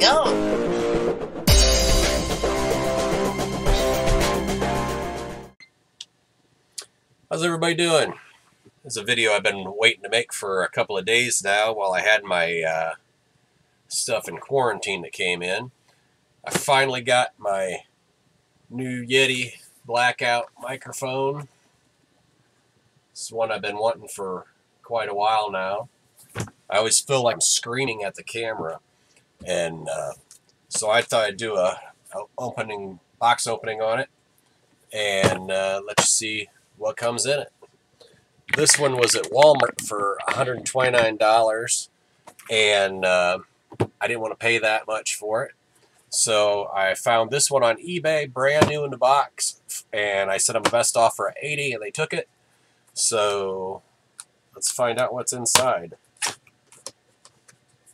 go. How's everybody doing? This is a video I've been waiting to make for a couple of days now while I had my stuff in quarantine that came in. I finally got my new Yeti Blackout Microphone. This is one I've been wanting for quite a while now. I always feel like I'm screaming at the camera, and so I thought I'd do a box opening on it, and let's see what comes in it. This one was at Walmart for $129, and I didn't want to pay that much for it. So I found this one on eBay, brand new in the box, and I sent them the best offer at $80, and they took it. So let's find out what's inside.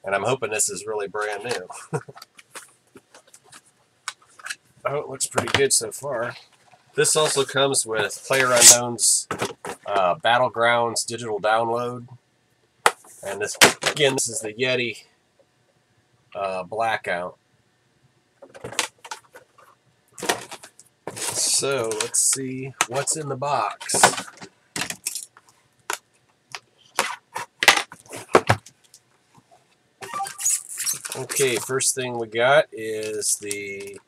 And I'm hoping this is really brand new. Oh, it looks pretty good so far. This also comes with PlayerUnknown's Battlegrounds digital download. And this, again, this is the Yeti Blackout. So let's see what's in the box. Okay, first thing we got is the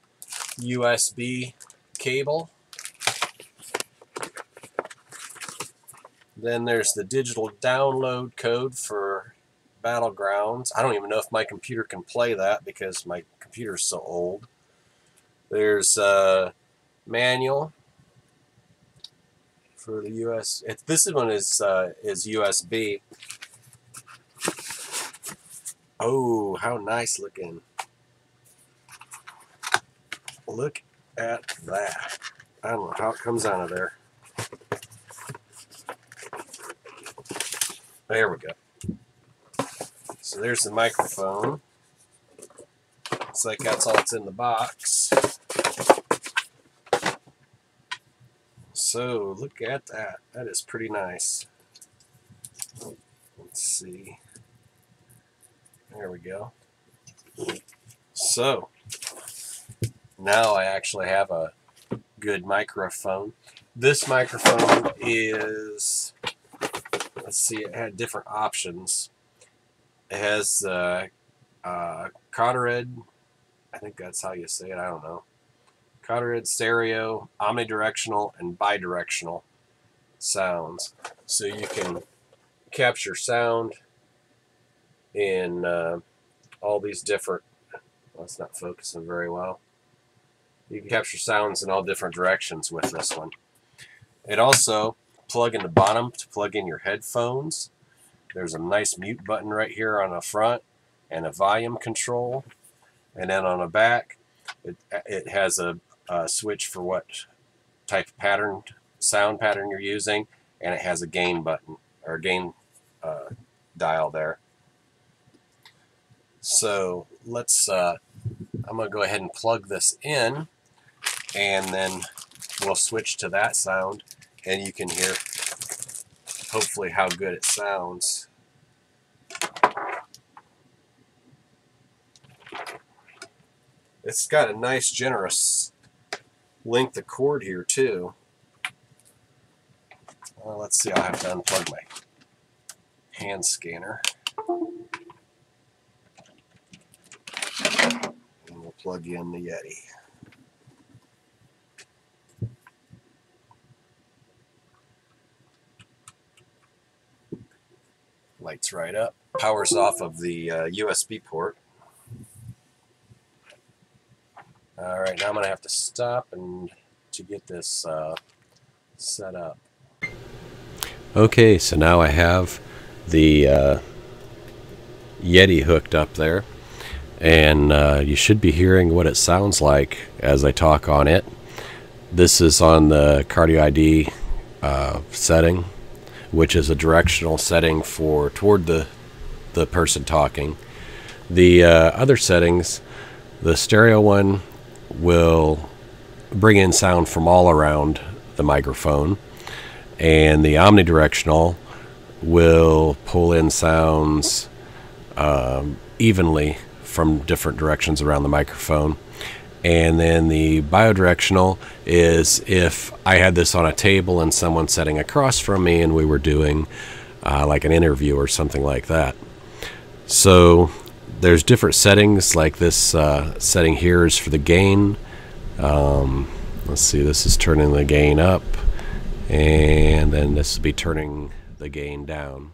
USB cable. Then there's the digital download code for Battlegrounds. I don't even know if my computer can play that because my computer's so old. There's a manual for the US. This one is USB. Oh, how nice looking. Look at that. I don't know how it comes out of there. There we go. So there's the microphone. Looks like that's all that's in the box. So look at that. That is pretty nice. Let's see. There we go. So now I actually have a good microphone. This microphone is, let's see, it had different options. It has Cotered, I think that's how you say it, I don't know. Cotered, stereo, omnidirectional, and bidirectional sounds. So you can capture sound in all these different, well, it's not focusing very well. You can capture sounds in all different directions with this one. It also plug in the bottom to plug in your headphones. There's a nice mute button right here on the front and a volume control. And then on the back, it has a switch for what type of pattern, sound pattern you're using, and it has a gain button or gain dial there. So let's, I'm going to go ahead and plug this in, and then we'll switch to that sound, and you can hear hopefully how good it sounds. It's got a nice generous length of cord here too. Well, let's see, I'll have to unplug my hand scanner. And we'll plug in the Yeti. Lights right up. Powers off of the USB port. Alright, now I'm going to have to stop and to get this set up. Okay, so now I have the Yeti hooked up there, and you should be hearing what it sounds like as I talk on it. This is on the Cardio ID setting, which is a directional setting for toward the person talking. The other settings, the stereo one will bring in sound from all around the microphone, and the omnidirectional will pull in sounds evenly from different directions around the microphone. And then the bidirectional is if I had this on a table and someone sitting across from me and we were doing like an interview or something like that. So there's different settings, like this setting here is for the gain. Let's see, this is turning the gain up, and then this will be turning the gain down.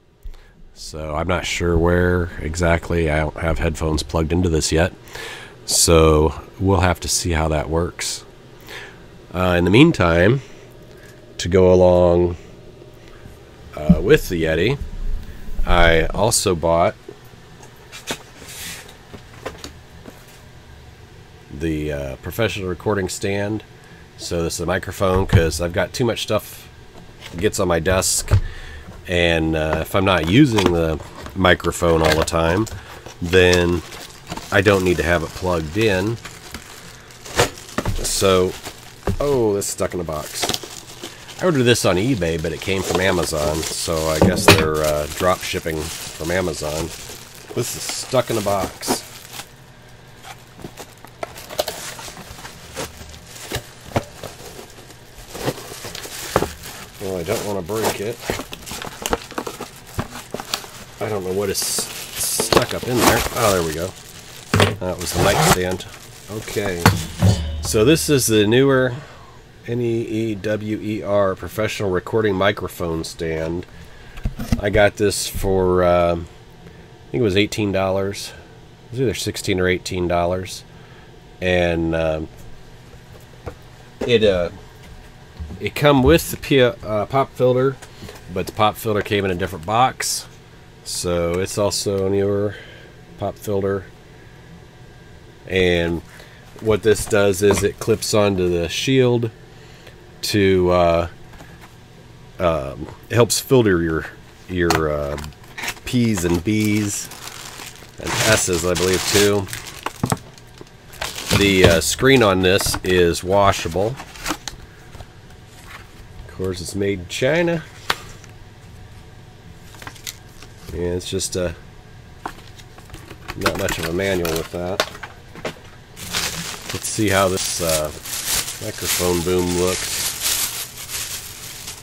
So I'm not sure where exactly. I don't have headphones plugged into this yet, so we'll have to see how that works. In the meantime, to go along with the Yeti, I also bought the professional recording stand. So this is a microphone because I've got too much stuff that gets on my desk, and if I'm not using the microphone all the time, then I don't need to have it plugged in. So, oh, this is stuck in a box. I ordered this on eBay, but it came from Amazon, so I guess they're drop shipping from Amazon. This is stuck in a box. Well, I don't want to break it. I don't know what is stuck up in there. Oh, there we go. That was the nightstand. Okay. So this is the newer NEEWER professional recording microphone stand. I got this for, I think it was $18. It was either $16 or $18. And it come with the pop filter, but the pop filter came in a different box. So it's also a newer pop filter. And what this does is it clips onto the shield to helps filter your P's and B's and S's, I believe, too. The screen on this is washable. Of course, it's made in China. And it's just not much of a manual with that. Let's see how this microphone boom looks.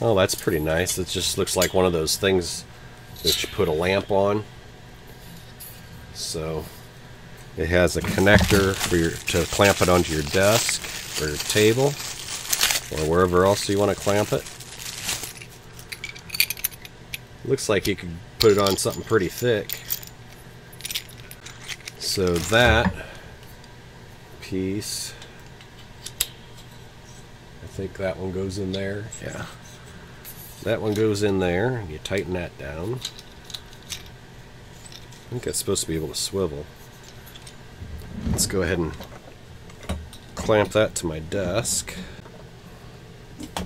Oh, that's pretty nice. It just looks like one of those things that you put a lamp on. So it has a connector for to clamp it onto your desk or your table or wherever else you want to clamp it. Looks like you could put it on something pretty thick. So that piece, I think that one goes in there. Yeah, that one goes in there, and you tighten that down. I think it's supposed to be able to swivel. Let's go ahead and clamp that to my desk. I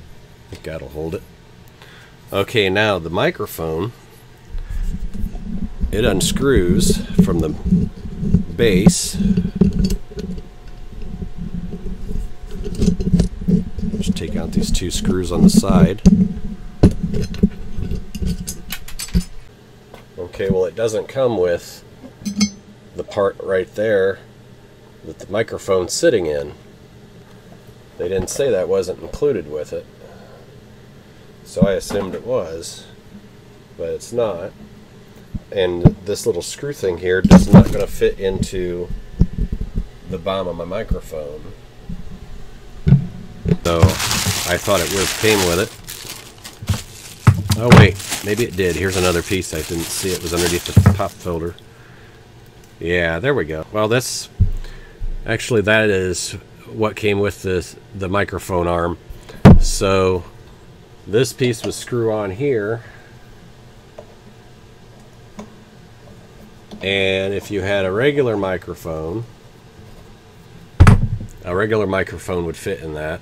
think that'll hold it. Okay, now the microphone, it unscrews from the base. Just take out these two screws on the side. Okay, well, it doesn't come with the part right there that the microphone's sitting in. They didn't say that wasn't included with it, so I assumed it was, but it's not. And this little screw thing here is not going to fit into the bottom of my microphone. So I thought it would have came with it. Oh wait, maybe it did. Here's another piece. I didn't see it was underneath the pop filter. Yeah, there we go. Well, that's actually, that is what came with the microphone arm. So this piece would screw on here, and if you had a regular microphone would fit in that,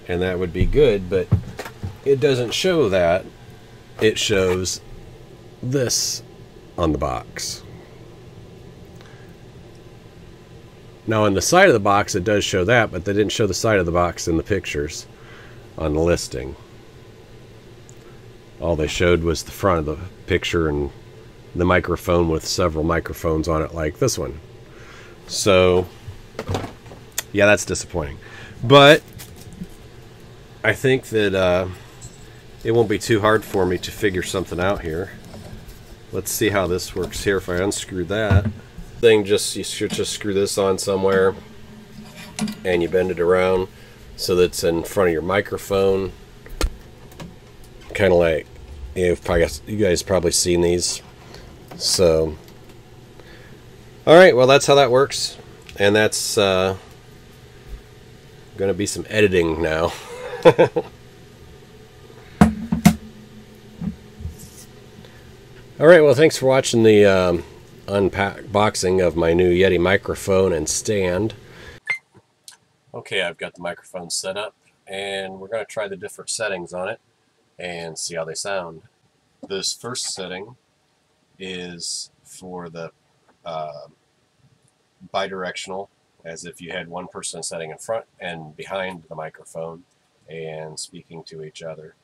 and that would be good, but it doesn't show that. It shows this on the box. Now on the side of the box it does show that, but they didn't show the side of the box in the pictures on the listing. All they showed was the front of the picture and the microphone with several microphones on it like this one. So yeah, that's disappointing. But I think that it won't be too hard for me to figure something out here. Let's see how this works here. If I unscrew that thing, you should just screw this on somewhere and you bend it around so that it's in front of your microphone. Kind of like, you guys probably seen these. So, all right, well, that's how that works. And that's going to be some editing now. All right, well, thanks for watching the unboxing of my new Yeti microphone and stand. Okay, I've got the microphone set up, and we're going to try the different settings on it and see how they sound. This first setting is for the bidirectional, as if you had one person sitting in front and behind the microphone and speaking to each other.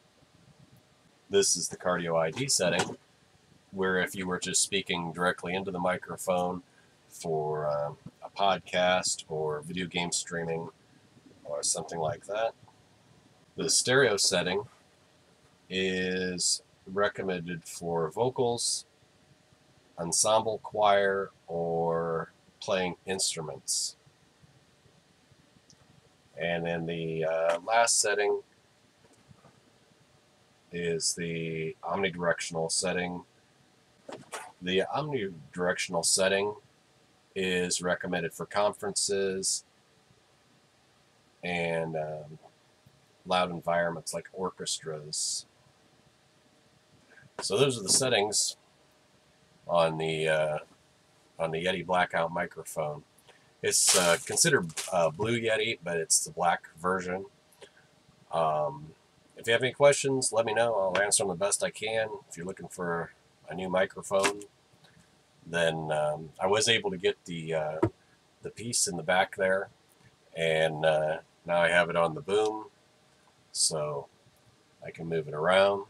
This is the cardio ID setting, where if you were just speaking directly into the microphone for a podcast or video game streaming or something like that. The stereo setting is recommended for vocals, ensemble choir, or playing instruments. And then the last setting is the omnidirectional setting. The omnidirectional setting is recommended for conferences and loud environments like orchestras. So those are the settings on the Yeti Blackout microphone. It's considered Blue Yeti, but it's the black version. If you have any questions, let me know. I'll answer them the best I can. If you're looking for a new microphone, then I was able to get the piece in the back there, and now I have it on the boom, so I can move it around.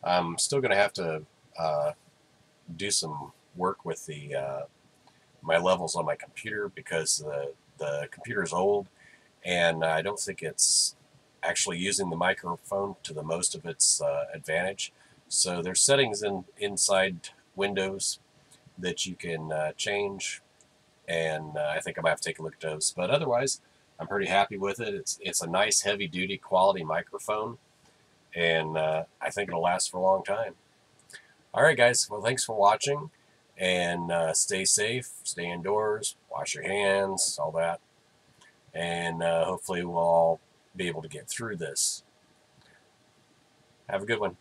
I'm still going to have to do some work with the my levels on my computer, because the computer is old, and I don't think it's actually using the microphone to the most of its advantage. So there's settings inside Windows that you can change, and I think I might have to take a look at those. But otherwise, I'm pretty happy with it. It's a nice, heavy-duty, quality microphone, and I think it'll last for a long time. All right, guys. Well, thanks for watching, and stay safe, stay indoors, wash your hands, all that, and hopefully we'll all be able to get through this. Have a good one.